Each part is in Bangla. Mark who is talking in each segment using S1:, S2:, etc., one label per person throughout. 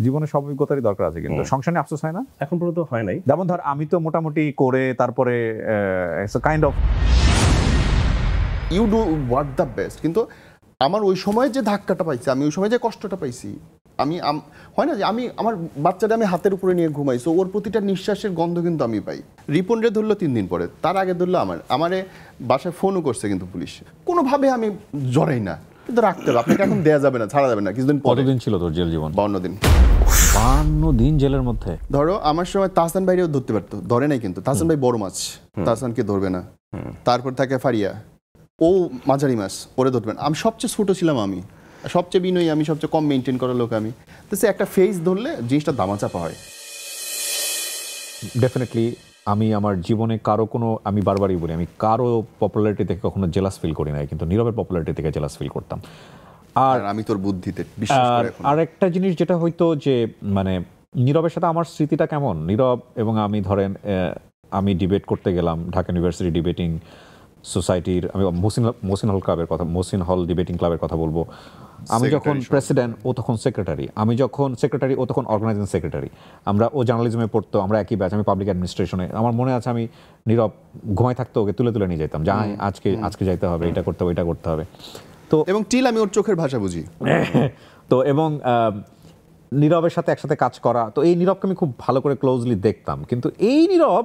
S1: জীবনে সব অভিজ্ঞতারই দরকার আছে, কিন্তু সংসার নিয়ে আফসোস হয় না?
S2: এখন পর্যন্ত হয় নাই।
S1: যেমন ধর আমি তো মোটামুটি করে তারপরে kind of
S3: you do what the best, কিন্তু আমার ওই সময় যে ধাক্কাটা পাইছি, আমি ওই সময় যে কষ্টটা পাইছি, আমি হয় না যে আমি আমার বাচ্চাটা আমি হাতের উপরে নিয়ে ঘুমাই, সো ওর প্রতিটা নিঃশ্বাসের গন্ধ কিন্তু আমি পাই। রিপন রে ধরলো 3 দিন পরে, তার আগে ধরলো আমারে বাসায় ফোনও করছে কিন্তু পুলিশ, কোনোভাবে আমি জড়াই না, কিন্তু রাখতে হবে, আপনাকে এখন দেওয়া যাবে না, ছাড়া যাবে না কিছুদিন পরে।
S1: কতদিন ছিল তোর জেল জীবন?
S3: 52 দিন।
S1: 52 দিন জেলের মধ্যে?
S3: ধরো আমার সময় তাহসান ভাইরেও ধরতে পারতো, ধরে নাই কিন্তু তাহসান ভাই বড় মাছ, তাহসানকে ধরবে না। তারপর থাকে ফারিয়া, ও মাঝারি মাছ, ওরে ধরবেন। আমি সবচেয়ে ছোট ছিলাম, আমি সবচেয়ে বিনয়ী, আমি সবচেয়ে কম মেনটেন করার লোক, আমি তো সে একটা ফেস ধরলে জিনিসটা দামাচাপা হয়।
S1: ডেফিনেটলি আমি আমার জীবনে কারো কোনো, আমি বারবারই বলি, আমি কারো পপুলারিটি থেকে কখনো জেলাস ফিল করি নাই, কিন্তু নীরবের পপুলারিটি থেকে জেলাস ফিল করতাম।
S3: আর আমি তোর বুদ্ধিতে বিশ্বাস করি।
S1: আর একটা জিনিস যেটা হয়তো যে মানে নীরবের সাথে আমার স্মৃতিটা কেমন, নীরব এবং আমি ধরেন আমি ডিবেট করতে গেলাম ঢাকা ইউনিভার্সিটি ডিবেটিং সোসাইটির, আমি মহসিন হল ক্লাবের কথা, মহসিন হল ডিবেটিং ক্লাবের কথা বলবো। আমি যখন প্রেসিডেন্ট, ও তখন সেক্রেটারি, আমি যখন সেক্রেটারি, ও তখন অর্গানাইজিং সেক্রেটারি। ও জার্নালিজমে পড়তো, আমরা একই ব্যাচ, আমি পাবলিক অ্যাডমিনিস্ট্রেশনে। আমার মনে আছে আমি নীরব ঘুমাই থাকতো, ওকে তুলে তুলে নিয়ে যেতাম, যাই আজকে যাইতে হবে, এটা করতে হবে, এটা করতে হবে। তো
S3: এবং টিল আমি ওর চোখের ভাষা বুঝি।
S1: তো এবং নীরবের সাথে একসাথে কাজ করা, তো এই নীরবকে আমি খুব ভালো করে ক্লোজলি দেখতাম। কিন্তু এই নীরব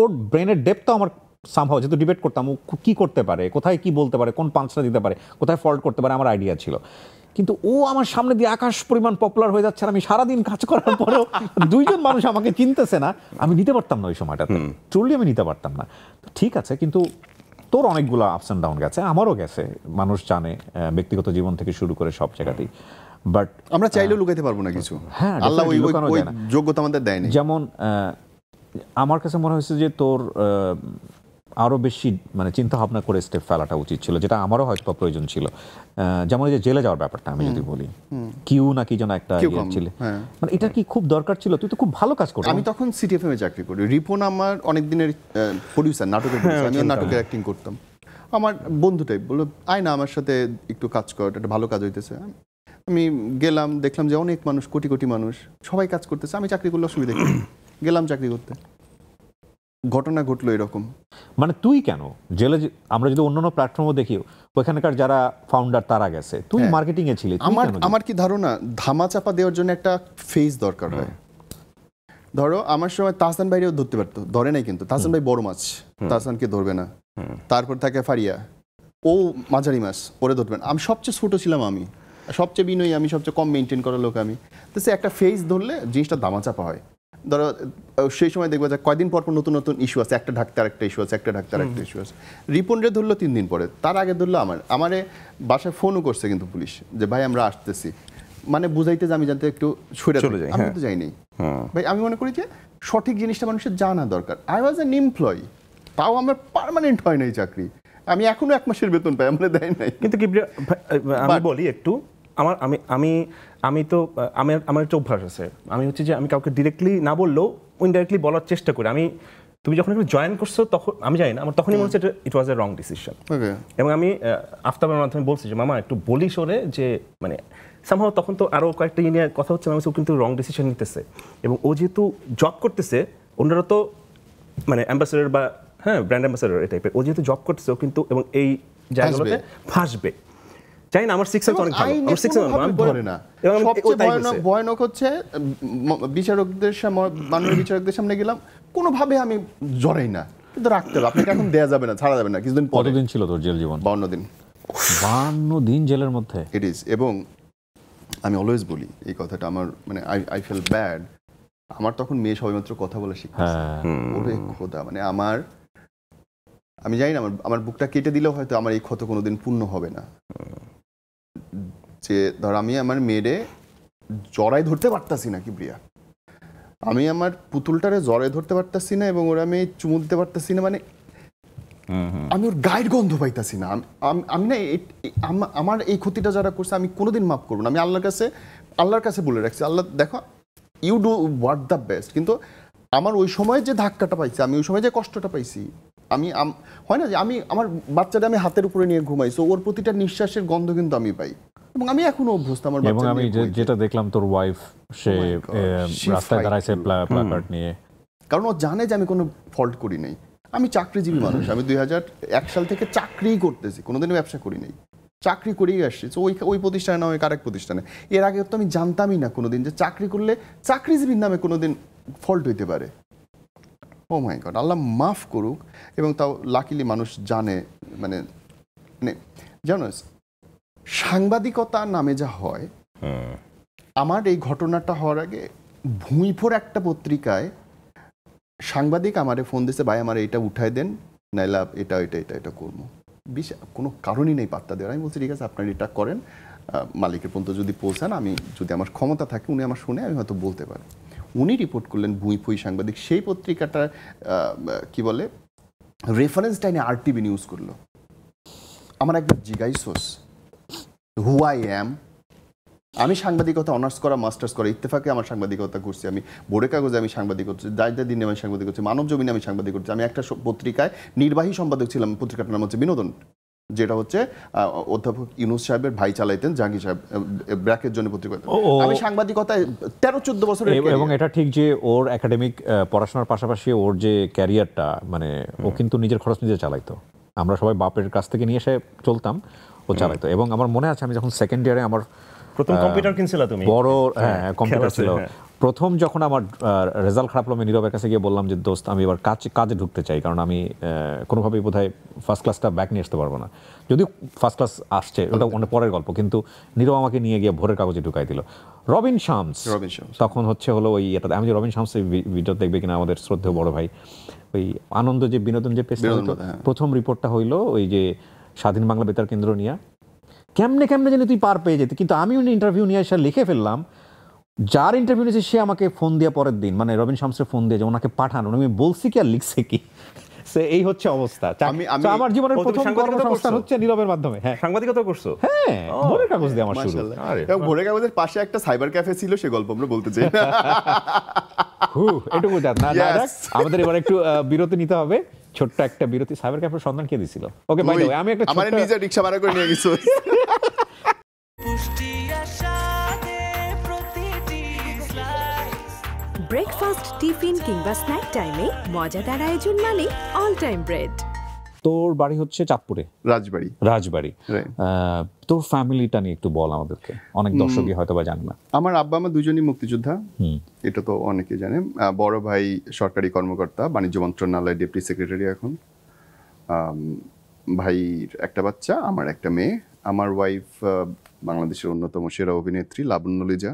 S1: ওর ব্রেনের ডেপথটাও আমার সামহাও, যেহেতু ডিবেট করতাম, ও কি করতে পারে, কোথায় কি বলতে পারে, কোন পাঞ্চটা দিতে পারে, কোথায় ফল্ট করতে পারে, আমার আইডিয়া ছিল। কিন্তু ও আমার সামনে দিয়ে আকাশ পরিমাণ পপুলার হয়ে যাচ্ছে, আর আমি সারাদিন কাজ করার পরেও 2 জন মানুষ আমাকে চিনতেছে না, আমি নিতে পারতাম না ওই সময়টাতে, ট্রুলি আমি নিতে পারতাম না। ঠিক আছে, কিন্তু তোর অনেকগুলো আপস অ্যান্ড ডাউন গেছে, আমারও গেছে, মানুষ জানে, ব্যক্তিগত জীবন থেকে শুরু করে সব জায়গাতেই। বাট
S3: আমরা চাইলেও লুকাইতে পারবো না কিছু,
S1: হ্যাঁ,
S3: আল্লাহ ওই যোগ্যতা আমাদের দেয়নি।
S1: যেমন আমার কাছে মনে হয়েছে যে তোর আরো বেশি মানে চিন্তা ভাবনা করে স্টেপ ফেলাটা উচিত ছিল, যেটা আমারও হয়তো প্রয়োজন ছিল। যেমন এই যে জেলে যাওয়ার ব্যাপারটা আমি যদি বলি, কিউ নাকি যেন একটা ছিল, মানে এটা কি খুব দরকার ছিল? তুই তো খুব ভালো কাজ করছিস।
S3: আমি তখন সিটিএফএম এ চাকরি করি, রিপন আমার অনেক দিনের প্রডিউসার, নাটকের প্রডিউসার, আমি নাটকের অ্যাক্টিং করতাম। আমার বন্ধু টাইপ বললো, আয় না আমার সাথে একটু কাজ কর, একটা ভালো কাজ হইতেছে। আমি গেলাম, দেখলাম যে অনেক মানুষ, কোটি কোটি মানুষ, সবাই কাজ করতেছে, আমি চাকরি করলে অসুবিধা কি? গেলাম চাকরি করতে, ঘটনা ঘটলো এরকম।
S1: মানে তুই কেন জেলে, আমরা যদি অন্যান্য প্ল্যাটফর্মও দেখি, ওইখানকার যারা ফাউন্ডার তারা গেছে, তুই মার্কেটিং এ ছিলি।
S3: আমার কি ধারণা, ধামাচাপা দেওয়ার জন্য একটা ফেজ দরকার হয়। ধরো আমার সময় তাহসান ভাইরেও ধরতে পারতো, ধরে নাই কিন্তু তাহসান ভাই বড় মাছ, তাহসানকে ধরবে না। তারপর থাকে ফারিয়া, ও মাঝারি মাছ, ওরে ধরবেন। আমি সবচেয়ে ছোট ছিলাম, আমি সবচেয়ে বিনয়ী, আমি সবচেয়ে কম মেনটেন করার লোক, আমি তো সে একটা ফেজ ধরলে জিনিসটা দামাচাপা হয়। ধরো সেই সময় দেখবো যে কয়দিন পর পর নতুন নতুন ইস্যু আছে, একটা ঢাকতে আরেকটা ইস্যু আছে, একটা ঢাকতে আরেকটা ইস্যু আছে। রিপন রে ধরলো 3 দিন পরে, তার আগে ধরলো আমারে বাসায় ফোনও করছে কিন্তু পুলিশ, যে ভাই আমরা আসতেছি, মানে বুঝাইতে যে আমি জানতে একটু সরে যাই। আমি তো যাইনি ভাই, আমি মনে করি যে সঠিক জিনিসটা মানুষের জানা দরকার। আই ওয়াজ অ্যান এমপ্লয়ি, তাও আমার পার্মানেন্ট হয় নাই চাকরি, আমি এখনো 1 মাসের বেতন পাই, আমরা দেয় নাই।
S2: কিন্তু কি আমি বলি একটু, আমি তো আমার একটা অভ্যাস আছে, আমি হচ্ছে যে আমি কাউকে ডিরেক্টলি না বললেও ইনডাইরেক্টলি বলার চেষ্টা করি। তুমি যখন একটু জয়েন করছো তখন আমি জানি না, আমার তখনই মনে হচ্ছে ইট ওয়াজ এ রং ডিসিশন। এবং আমি আফতাবের মাধ্যমে বলছি যে মামা একটু বলি সরে, যে মানে সামহাও তখন তো আরও কয়েকটা নিয়ে কথা হচ্ছে, আমি ও কিন্তু রং ডিসিশন নিতেছে। এবং ও যেহেতু জব করতেছে, অন্যরা তো মানে অ্যাম্বাসেডর বা ব্র্যান্ড অ্যাম্বাসেডর এই টাইপের, ও যেহেতু জব করতেছে ও কিন্তু এবং এই জায়গাগুলোতে ফাঁসবে। চাই না, আমার 6 সেন্স অনেক ভালো, আমার 6 সেন্স আমি ধরে না। এবং
S3: সবচেয়ে ভয়ানক হচ্ছে বিচারকদের সামনে, মাননীয় বিচারকদের সামনে গেলাম, কোনোভাবে আমি জড়াই না, কিন্তু রাখতে হবে, আপনাকে এখন দেওয়া যাবে না, ছাড়া যাবে না কিছুদিন পরে।
S1: কতদিন ছিল তোর জেল জীবন?
S3: 52 দিন।
S1: 52 দিন জেলের মধ্যে?
S3: It is. এবং আমি অলওয়েজ বলি এই কথাটা, আমার মানে আই ফিল ব্যাড, আমার তখন মেয়ে সবেমাত্র কথা বলা শিখতেছে, ওরে খোদা, মানে আমি জানি না, আমার বুকটা কেটে দিলেও হয়তো আমার এই ক্ষত কোনোদিন পূর্ণ হবে না। যে ধর আমি আমার মেয়েরে জড়াই ধরতে পারতাছি না, কি প্রিয়া, আমি আমার পুতুলটারে জড়াই ধরতে পারতাছি না, এবং ওরা আমি চুমু দিতে পারতাছি না, মানে আমি ওর গায়ের গন্ধ পাইতাছি না। আমি না, আমার এই ক্ষতিটা যারা করছে আমি কোনোদিন মাফ করবো না। আমি আল্লাহর কাছে বলে রাখছি, আল্লাহ দেখো, you do what the best, কিন্তু আমার ওই সময় যে ধাক্কাটা পাইছি, আমি ওই সময় যে কষ্টটা পাইছি, আমি হয় না যে আমি আমার বাচ্চাটা আমি হাতের উপরে নিয়ে ঘুমাই, সো ওর প্রতিটা নিঃশ্বাসের গন্ধ কিন্তু আমি পাই। এবং আমি এখনো অভ্যস্ত আমার
S1: এবং
S3: বাচ্চা
S1: আমি
S3: নিয়ে বইতে।
S1: যেটা দেখলাম তোর wife say
S3: Oh my God, she
S1: রাস্তায়
S3: fight
S1: দাঁড়াইছে
S3: through.
S1: প্ল্যাকার্ড নিয়ে।
S3: কারণ ও জানে যে আমি কোনো ফল্ট করি নাই। আমি চাকরিজীবী মানুষ, আমি 2001 সাল থেকে চাকরিই করতেছি, কোনোদিনও ব্যবসা করি নাই, চাকরি করেই আসছি। তো ওই প্রতিষ্ঠানে না, ওই আরেক প্রতিষ্ঠানে। এর আগে তো আমি জানতামই না কোনোদিন যে চাকরি করলে চাকরিজীবীর নামে কোনোদিন ফল্ট হইতে পারে। ও মাই গড, আল্লাহ মাফ করুক। এবং তাও লাকিলি মানুষ জানে, মানে জানো সাংবাদিকতা নামে যা হয়। আমার এই ঘটনাটা হওয়ার আগে ভুঁইফোর একটা পত্রিকায় সাংবাদিক আমারে ফোন দিয়েছে, ভাই আমার এটা উঠায় দেন, নাইলে এটা করবো। কোনো কারণই নেই পাত্তা দেওয়ার। আমি বলছি ঠিক আছে আপনার এটা করেন, মালিকের পর্যন্ত যদি পৌঁছান, আমি যদি আমার ক্ষমতা থাকে উনি আমার শুনে আমি হয়তো বলতে পারি। উনি রিপোর্ট করলেন, ভুঁইফুই সাংবাদিক, সেই পত্রিকাটা কি বলে রেফারেন্স টাইনে RTV নিউজ করলো। আমার একবার জিজ্ঞাইছোস হু আই অ্যাম। আমি সাংবাদিকতা অনার্স করা, মাস্টার্স করা, ইত্তেফাকে আমার সাংবাদিকতা করছি, আমি বোর্ডে কাগজে আমি সাংবাদিক করছি, দায়িত্বের দিনে আমি সাংবাদিক করছি, মানব জমিনে আমি সাংবাদিক করছি। আমি একটা পত্রিকায় নির্বাহী সম্পাদক ছিলাম, পত্রিকাটার নাম হচ্ছে বিনোদন, যেটা হচ্ছে অধ্যাপক ইউনুস সাহেবের ভাই চালাইতেন, জাহাঙ্গীর সাহেব ব্র্যাকের জন্য পত্রিকা। আমি সাংবাদিকতায় 13-14 বছর।
S1: এবং এটা ঠিক যে ওর একাডেমিক পড়াশোনার পাশাপাশি ওর যে ক্যারিয়ারটা, মানে ও কিন্তু নিজের খরচ নিজে চালাইতো। আমরা সবাই বাপের কাছ থেকে নিয়ে এসে চলতাম, ও চালাইতো। এবং আমার মনে আছে আমি যখন সেকেন্ড ইয়ারে আমার
S2: প্রথম কম্পিউটার কিনছিলা তুমি?
S1: বড় কম্পিউটার ছিল। প্রথম যখন আমার রেজাল্ট খারাপ হলো, আমি নীরবের কাছে গিয়ে বললাম যে দোস্ত আমি এবার কাজে ঢুকতে চাই, কারণ আমি কোনোভাবেই বোধহয় ফার্স্ট ক্লাসটা ব্যাক নিয়ে আসতে পারবো না। যদিও ফার্স্ট ক্লাস আসছে, ওটা অনেক পরের গল্প, কিন্তু নীরব আমাকে নিয়ে গিয়ে ভোরের কাগজে ঢুকাই দিল। রবিন শামস তখন হলো ওই এটা, আমি যে রবিন শামস ভিডিও দেখবে কিনা আমাদের শ্রদ্ধেয় বড় ভাই, ওই আনন্দ যে বিনোদন যে পেশা, প্রথম রিপোর্টটা হইলো ওই যে স্বাধীন বাংলা বেতার কেন্দ্র নিয়ে কেমনে যেন তুই পার পেয়ে যেতে। কিন্তু আমি ইন্টারভিউ নিয়ে এসে লিখে ফেললাম, যার ইন্টারভিউ নিয়েছে সে আমাকে ফোন দিয়ে পরের দিন, মানে রবিন শামসের ফোন দিয়ে যে ওনাকে পাঠানো, আমি বলছি কি আর লিখছে কি, এই হচ্ছে অবস্থা। আমার জীবনের প্রথম কর্মসংস্থান হচ্ছে নীরবের মাধ্যমে। হ্যাঁ,
S2: সাংবাদিকতা করছো?
S1: হ্যাঁ, ভোরের কাগজ দিয়ে আমার শুরু।
S3: ভোরের কাগজের পাশে একটা সাইবার ক্যাফে ছিল, সে গল্প আমরা বলতে চাই না।
S1: এটুকু না, আমাদের এবার একটু বিরতি নিতে হবে, ছোট্ট একটা বিরতি। সাইবার ক্যাফের সন্ধান কে দিছিল? ওকে বাই দ্য ওয়ে, আমি একটা
S3: আমার নিজের রিকশা ভাড়া করে নিয়ে গেছি।
S4: ব্রেকফাস্ট, টিফিন কিংবা স্ন্যাক টাইমে মজাদার আয়োজন মানে অল টাইম ব্রেড।
S1: তোর বাড়ি হচ্ছে চাঁদপুরে, রাজবাড়ি। তোর ফ্যামিলিটা নিয়ে একটু বল আমাদেরকে, অনেক দর্শকই হয়তো বা জানে না।
S3: আমার আব্বা আমার দুজনই মুক্তিযোদ্ধা, এটা তো অনেকেই জানে। বড় ভাই সরকারি কর্মকর্তা, বাণিজ্য মন্ত্রণালয়ের ডেপুটি সেক্রেটারি এখন। ভাইয়ের একটা বাচ্চা, আমার একটা মেয়ে। আমার ওয়াইফ বাংলাদেশের অন্যতম সেরা অভিনেত্রী লাবণ্য লিজা,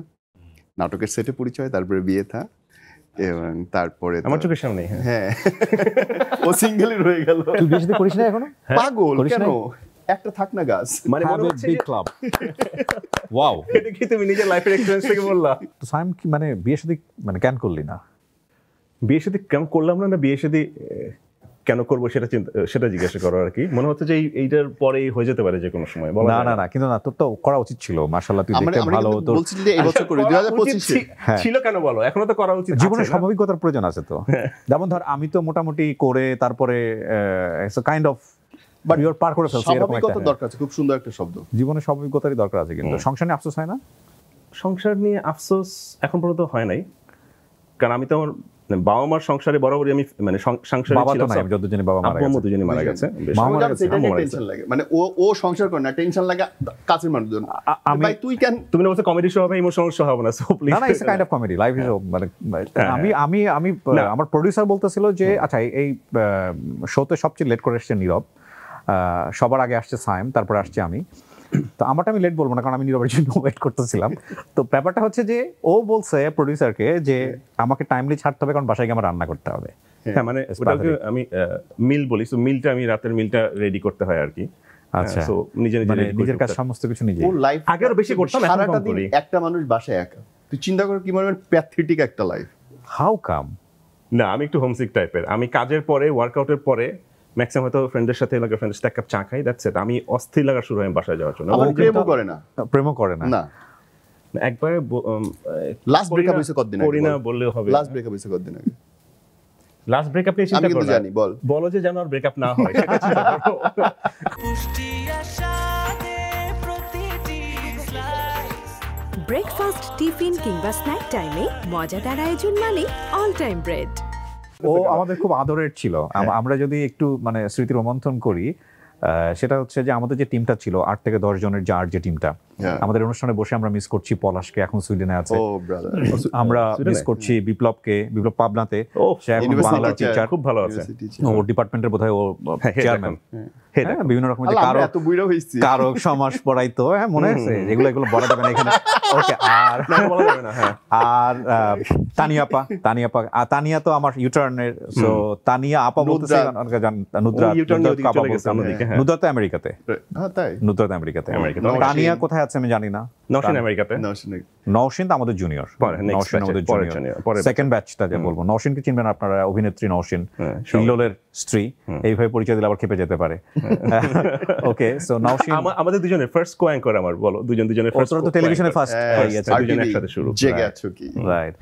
S3: নাটকের সেটে পরিচয়, তারপরে বিয়ে থা, এবং তারপরে
S2: আমার চোখের সামনে।
S3: হ্যাঁ, ও সিঙ্গেলই রয়ে গেল।
S1: তুই বিয়ে শাদী করিস না এখনো?
S3: পাগল কেন? একটা থাক না গাছ,
S2: মানে
S1: বিগ ক্লাব। ওয়াও,
S2: এটা কি তুমি নিজের লাইফের এক্সপেরিয়েন্স থেকে বললা?
S1: তো সাইম কি মানে বিয়ে শাদী মানে কেন করলি না?
S2: বিয়ে শাদী কেন করলাম না, বিয়ে শাদী কেন করবো সেটা জিজ্ঞাসা করো আর কি। মনে হচ্ছে যে এইটার পরেই হয়ে যেতে পারে যে কোনো সময়।
S1: না, কিন্তু না, তোর তো করা উচিত ছিল। মাশাআল্লাহ, তুই দেখতে ভালো। তোর
S3: বলছিস যে এই বছর করে 2025
S2: ছিল কেন বলো? এখনো তো করা উচিত।
S1: জীবনে স্বাভাবিকতার প্রয়োজন আছে তো। যেমন ধর আমি তো মোটামুটি করে তারপরে কাইন্ড অফ ইউর পার করে ফেলছি, এরকম একটা
S3: দরকার আছে। খুব সুন্দর একটা শব্দ,
S1: জীবনে স্বাভাবিকতারই দরকার আছে। কিন্তু সংসার নিয়ে আফসোস হয় না?
S2: সংসার নিয়ে আফসোস এখন পর্যন্ত হয় নাই, কারণ আমি তো আমার বাবা মার সংসারে বরাবরই আমি মানে সংসারে ছিলাম।
S1: আমি যত জানি বাবা
S2: মারা গেছে।
S3: টেনশন লাগে, মানে ও সংসার করে না, টেনশন লাগে কাছের মানুষজন। ভাই তুই কেন, তুমি
S2: বলছো কমেডি শো হবে, ইমোশনাল শো হবে না? সো প্লিজ,
S1: না, it's kind of comedy, life is মানে আমি আমার প্রোডিউসার বলতেছিল যে আচ্ছা এই শোতে সবচেয়ে লেট করে এসেছে নীরব, সবার আগে আসছে সাইম, তারপরে আসছে আমি। তো আমারটা আমি লেট বলবো না, কারণ আমি নীরবের জন্য ওয়েট করতেছিলাম। তো ব্যাপারটা হচ্ছে যে ও বলছে প্রোডিউসারকে যে আমাকে টাইমলি ছাড়তে হবে, কারণ বাসায় গিয়ে আমার রান্না করতে হবে।
S2: হ্যাঁ, মানে ওটাকে আমি মিল বলি। সো মিলটা আমি রাতের মিলটা রেডি করতে হয় আর কি।
S1: আচ্ছা,
S2: সো নিজের
S1: কাজ সমস্ত কিছু নিজে।
S3: ও লাইফ
S2: আগের বেশি করতাম, এখন কম করি।
S3: একটা মানুষ বাসায় একা, তুই চিন্তা কর কি মানে প্যাথেটিক একটা লাইফ।
S1: How come?
S2: না, আমি একটু হোমসিক টাইপের। আমি কাজের পরে, ওয়ার্কআউটের পরে ম্যাক্সিমাম হয়তো ফ্রেন্ডের সাথে লাগে, ফ্রেন্ডের সাথে এক কাপ চা খাই, দ্যাটস ইট। আমি অস্থির লাগা শুরু হয় বাসায় যাওয়ার জন্য।
S3: প্রেমও করে না। না,
S2: একবার
S3: লাস্ট ব্রেকআপ হইছে কতদিন আগে?
S2: করি না বললেও হবে।
S3: লাস্ট ব্রেকআপ হইছে কতদিন আগে?
S2: লাস্ট ব্রেকআপ নিয়ে চিন্তা করো।
S3: আমি জানি,
S2: বলো যে যেন আর ব্রেকআপ না হয়, সেটা চিন্তা করো।
S4: ব্রেকফাস্ট, টিফিন কিংবা স্ন্যাক টাইমে মজাদার আয়োজন মানে অল টাইম ব্রেড।
S1: ও আমাদের খুব আদরের ছিল। আমরা যদি একটু মানে স্মৃতি রোমন্থন করি, সেটা হচ্ছে যে আমাদের যে টিমটা ছিল 8 থেকে 10 জনের যে টিমটা, আমাদের অনুষ্ঠানে বসে আমরা মিস করছি পলাশকে, এখন সুইডেনে আছে। আমরা মিস করছি বিপ্লব পাবনাতে, সে এখন বাংলার টিচার,
S2: খুব ভালো আছে।
S1: ওর ডিপার্টমেন্টের বোধহয় ও চেয়ারম্যান। বিভিন্ন রকম কারক সমাস পড়াইতো, মনে আছে? এগুলো বলা যাবে না এখানে। ওকে, আর তানিয়া তো আমার ইউটার্নের, সো তানিয়া আপা বলতেছে, নুদ্রা তো আমেরিকাতে, তানিয়া কোথায় আছে আমি জানি না। নওশিন তো আমাদের জুনিয়র, সেকেন্ড ব্যাচটা যে বলবো। নওশিনকে চিনবেন আপনারা, অভিনেত্রী নওশিন, হিল্লোলের স্ত্রী। এইভাবে পরিচয় দিলে আবার খেপে যেতে পারে। ওকে, সো নওশিন
S2: আমাদের দুজনের ফার্স্ট কো অ্যাঙ্কর, আমার বলো দুজনের ফার্স্ট
S1: টেলিভিশনে ফার্স্ট
S2: দুজনে একসাথে শুরু,
S3: জেগে আছো কি?
S1: রাইট।